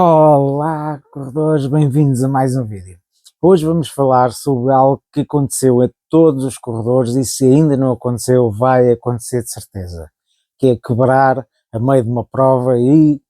Olá, corredores, bem-vindos a mais um vídeo. Hoje vamos falar sobre algo que aconteceu a todos os corredores e se ainda não aconteceu, vai acontecer de certeza, que é quebrar a meio de uma prova e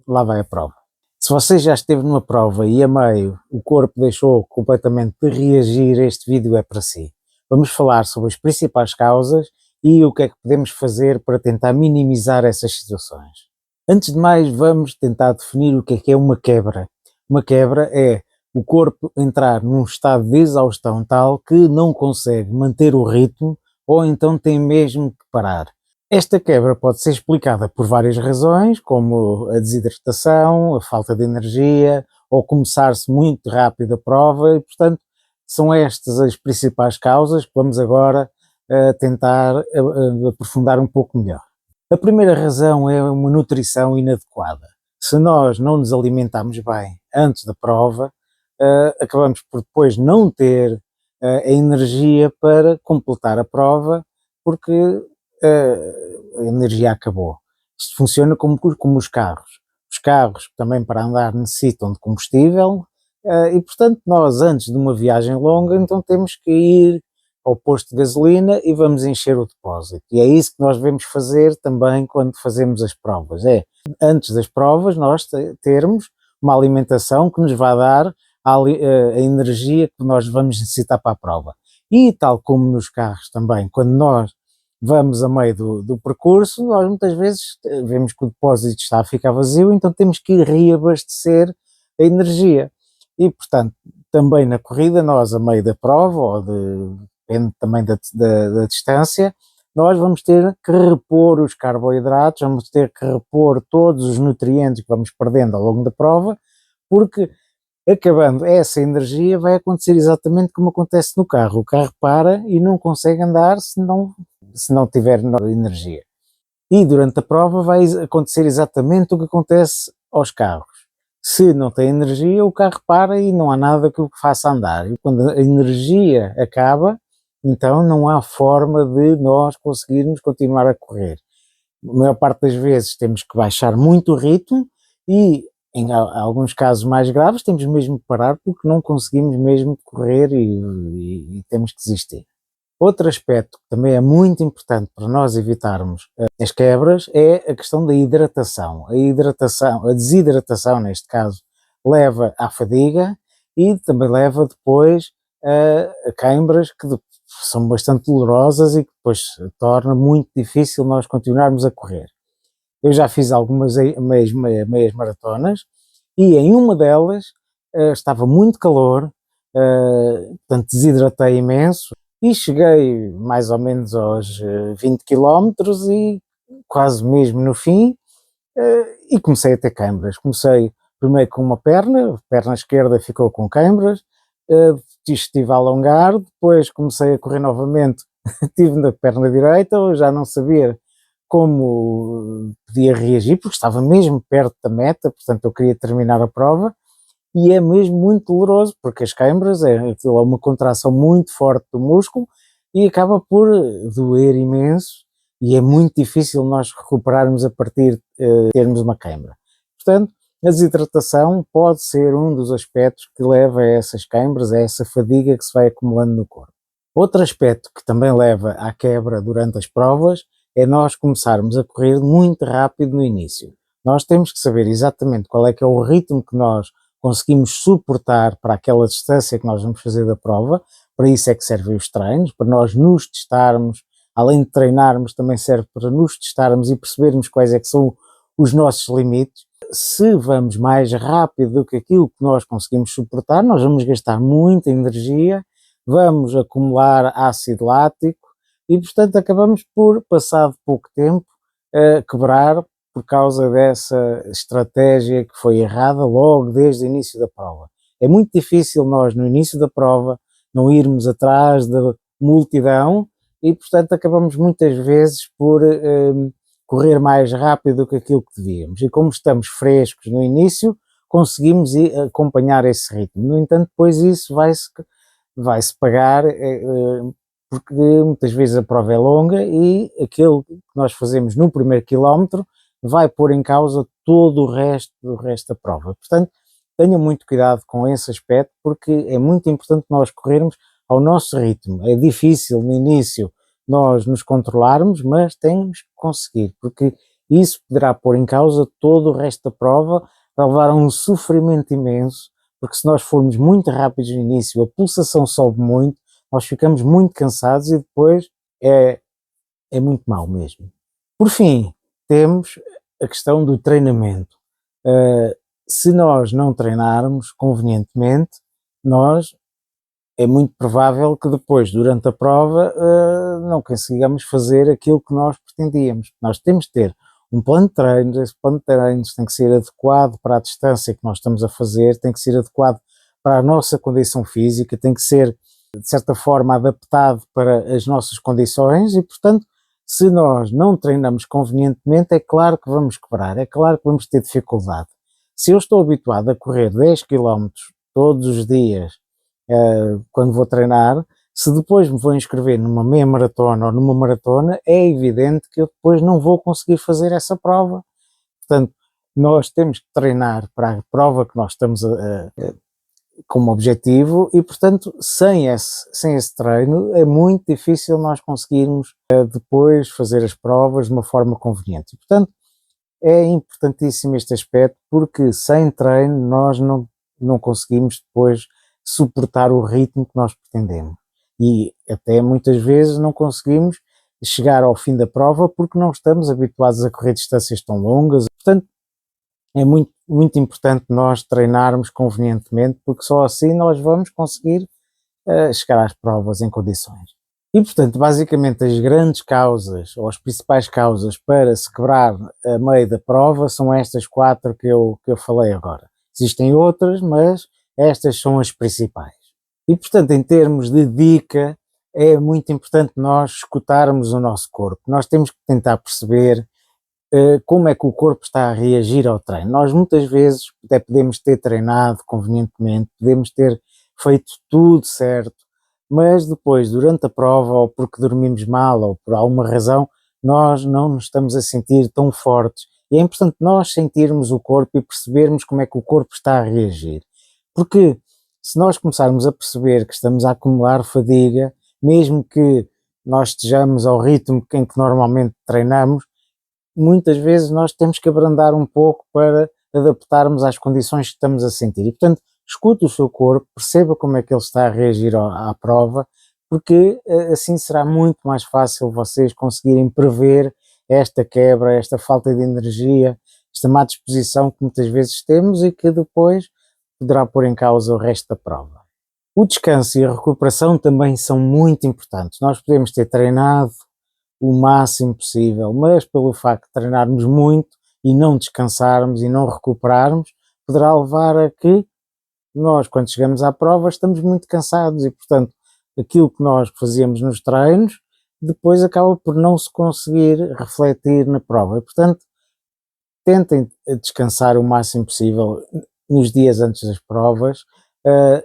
lá vai a prova. Se você já esteve numa prova e a meio o corpo deixou completamente de reagir, este vídeo é para si. Vamos falar sobre as principais causas e o que é que podemos fazer para tentar minimizar essas situações. Antes de mais, vamos tentar definir o que é uma quebra. Uma quebra é o corpo entrar num estado de exaustão tal que não consegue manter o ritmo ou então tem mesmo que parar. Esta quebra pode ser explicada por várias razões, como a desidratação, a falta de energia ou começar-se muito rápido a prova e, portanto, são estas as principais causas que vamos agora tentar aprofundar um pouco melhor. A primeira razão é uma nutrição inadequada. Se nós não nos alimentarmos bem antes da prova, acabamos por depois não ter a energia para completar a prova, porque a energia acabou. Isto funciona como os carros. Os carros também para andar necessitam de combustível e, portanto, nós antes de uma viagem longa, então temos que ir ao posto de gasolina e vamos encher o depósito. E é isso que nós devemos fazer também quando fazemos as provas. É, antes das provas, nós termos uma alimentação que nos vai dar a energia que nós vamos necessitar para a prova. E tal como nos carros também, quando nós vamos a meio do percurso, nós muitas vezes vemos que o depósito está a ficar vazio, então temos que ir reabastecer a energia. E, portanto, também na corrida, nós a meio da prova, depende também da distância, nós vamos ter que repor os carboidratos, vamos ter que repor todos os nutrientes que vamos perdendo ao longo da prova, porque acabando essa energia vai acontecer exatamente como acontece no carro. O carro para e não consegue andar se não tiver energia. E durante a prova vai acontecer exatamente o que acontece aos carros. Se não tem energia, o carro para e não há nada que o faça andar. E quando a energia acaba, então não há forma de nós conseguirmos continuar a correr. A maior parte das vezes temos que baixar muito o ritmo e em alguns casos mais graves temos mesmo que parar porque não conseguimos mesmo correr e temos que desistir. Outro aspecto que também é muito importante para nós evitarmos as quebras é a questão da hidratação. A desidratação neste caso, leva à fadiga e também leva depois a queimbras que são bastante dolorosas e que depois torna muito difícil nós continuarmos a correr. Eu já fiz algumas meias maratonas e em uma delas estava muito calor, portanto desidratei imenso e cheguei mais ou menos aos 20 quilómetros e quase mesmo no fim e comecei a ter câimbras. Comecei primeiro com uma perna, a perna esquerda ficou com câimbras, estive a alongar, depois comecei a correr novamente, tive na perna direita, eu já não sabia como podia reagir, porque estava mesmo perto da meta, portanto eu queria terminar a prova, e é mesmo muito doloroso, porque as câimbras é uma contração muito forte do músculo e acaba por doer imenso, e é muito difícil nós recuperarmos a partir de termos uma câimbra. Portanto, a desidratação pode ser um dos aspectos que leva a essas câimbras, a essa fadiga que se vai acumulando no corpo. Outro aspecto que também leva à quebra durante as provas é nós começarmos a correr muito rápido no início. Nós temos que saber exatamente qual é que é o ritmo que nós conseguimos suportar para aquela distância que nós vamos fazer da prova. Para isso é que servem os treinos, para nós nos testarmos, além de treinarmos, também serve para nos testarmos e percebermos quais é que são os nossos limites. Se vamos mais rápido do que aquilo que nós conseguimos suportar, nós vamos gastar muita energia, vamos acumular ácido lático e, portanto, acabamos por, passado pouco tempo, quebrar por causa dessa estratégia que foi errada logo desde o início da prova. É muito difícil nós, no início da prova, não irmos atrás da multidão e, portanto, acabamos muitas vezes por correr mais rápido do que aquilo que devíamos. E como estamos frescos no início, conseguimos acompanhar esse ritmo. No entanto, depois isso vai-se pagar, porque muitas vezes a prova é longa e aquilo que nós fazemos no primeiro quilómetro vai pôr em causa todo o resto da prova. Portanto, tenham muito cuidado com esse aspecto, porque é muito importante nós corrermos ao nosso ritmo. É difícil no início nós nos controlarmos, mas temos que conseguir, porque isso poderá pôr em causa todo o resto da prova, vai levar a um sofrimento imenso, porque se nós formos muito rápidos no início, a pulsação sobe muito, nós ficamos muito cansados e depois é, é muito mal mesmo. Por fim, temos a questão do treinamento. Uh, Se nós não treinarmos convenientemente, nós é muito provável que depois, durante a prova, não consigamos fazer aquilo que nós pretendíamos. Nós temos de ter um plano de treinos, esse plano de treinos tem que ser adequado para a distância que nós estamos a fazer, tem que ser adequado para a nossa condição física, tem que ser, de certa forma, adaptado para as nossas condições e, portanto, se nós não treinamos convenientemente, é claro que vamos quebrar, é claro que vamos ter dificuldade. Se eu estou habituado a correr 10 km todos os dias, quando vou treinar, se depois me vou inscrever numa meia maratona ou numa maratona, é evidente que eu depois não vou conseguir fazer essa prova. Portanto, nós temos que treinar para a prova que nós estamos como objetivo e, portanto, sem esse treino é muito difícil nós conseguirmos depois fazer as provas de uma forma conveniente. E, portanto, é importantíssimo este aspecto, porque sem treino nós não conseguimos depois suportar o ritmo que nós pretendemos. E até muitas vezes não conseguimos chegar ao fim da prova porque não estamos habituados a correr distâncias tão longas. Portanto, é muito, muito importante nós treinarmos convenientemente, porque só assim nós vamos conseguir chegar às provas em condições. E, portanto, basicamente as grandes causas, ou as principais causas para se quebrar a meio da prova são estas 4 que eu falei agora. Existem outras, mas estas são as principais. E, portanto, em termos de dica, é muito importante nós escutarmos o nosso corpo. Nós temos que tentar perceber como é que o corpo está a reagir ao treino. Nós muitas vezes até podemos ter treinado convenientemente, podemos ter feito tudo certo, mas depois, durante a prova, ou porque dormimos mal, ou por alguma razão, nós não nos estamos a sentir tão fortes. E é importante nós sentirmos o corpo e percebermos como é que o corpo está a reagir. Porque se nós começarmos a perceber que estamos a acumular fadiga, mesmo que nós estejamos ao ritmo em que normalmente treinamos, muitas vezes nós temos que abrandar um pouco para adaptarmos às condições que estamos a sentir. E, portanto, escute o seu corpo, perceba como é que ele está a reagir à prova, porque assim será muito mais fácil vocês conseguirem prever esta quebra, esta falta de energia, esta má disposição que muitas vezes temos e que depois poderá pôr em causa o resto da prova. O descanso e a recuperação também são muito importantes. Nós podemos ter treinado o máximo possível, mas pelo facto de treinarmos muito e não descansarmos e não recuperarmos, poderá levar a que nós, quando chegamos à prova, estamos muito cansados e, portanto, aquilo que nós fazíamos nos treinos, depois acaba por não se conseguir refletir na prova. E, portanto, tentem descansar o máximo possível nos dias antes das provas,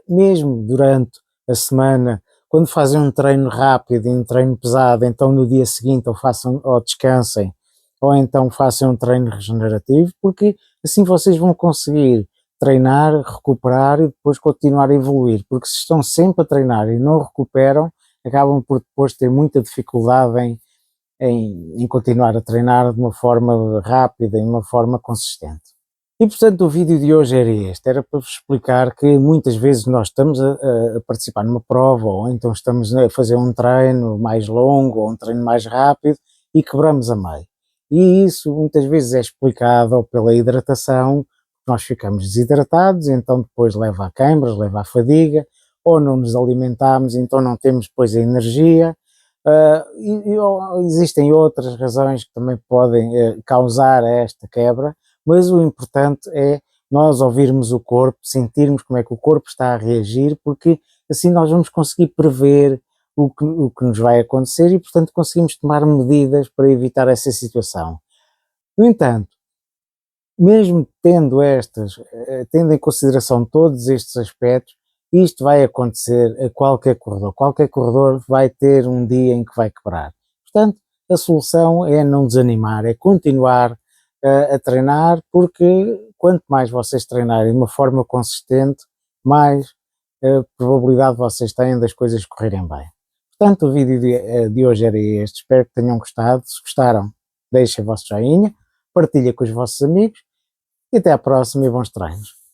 mesmo durante a semana, quando fazem um treino rápido e um treino pesado, então no dia seguinte ou descansem, ou então façam um treino regenerativo, porque assim vocês vão conseguir treinar, recuperar e depois continuar a evoluir, porque se estão sempre a treinar e não recuperam, acabam por depois ter muita dificuldade em continuar a treinar de uma forma rápida e de uma forma consistente. E, portanto, o vídeo de hoje era este, era para vos explicar que muitas vezes nós estamos a participar numa prova ou então estamos a fazer um treino mais longo ou um treino mais rápido e quebramos a meio. E isso muitas vezes é explicado pela hidratação, nós ficamos desidratados, então depois leva a queimbras, leva a fadiga, ou não nos alimentamos, então não temos depois a energia. Existem outras razões que também podem causar esta quebra, mas o importante é nós ouvirmos o corpo, sentirmos como é que o corpo está a reagir, porque assim nós vamos conseguir prever o que nos vai acontecer e, portanto, conseguimos tomar medidas para evitar essa situação. No entanto, mesmo tendo em consideração todos estes aspectos, isto vai acontecer a qualquer corredor. Qualquer corredor vai ter um dia em que vai quebrar. Portanto, a solução é não desanimar, é continuar a treinar, porque quanto mais vocês treinarem de uma forma consistente, mais probabilidade vocês têm das coisas correrem bem. Portanto, o vídeo de hoje era este, espero que tenham gostado. Se gostaram, deixem o vosso joinha, partilhem com os vossos amigos e até à próxima e bons treinos.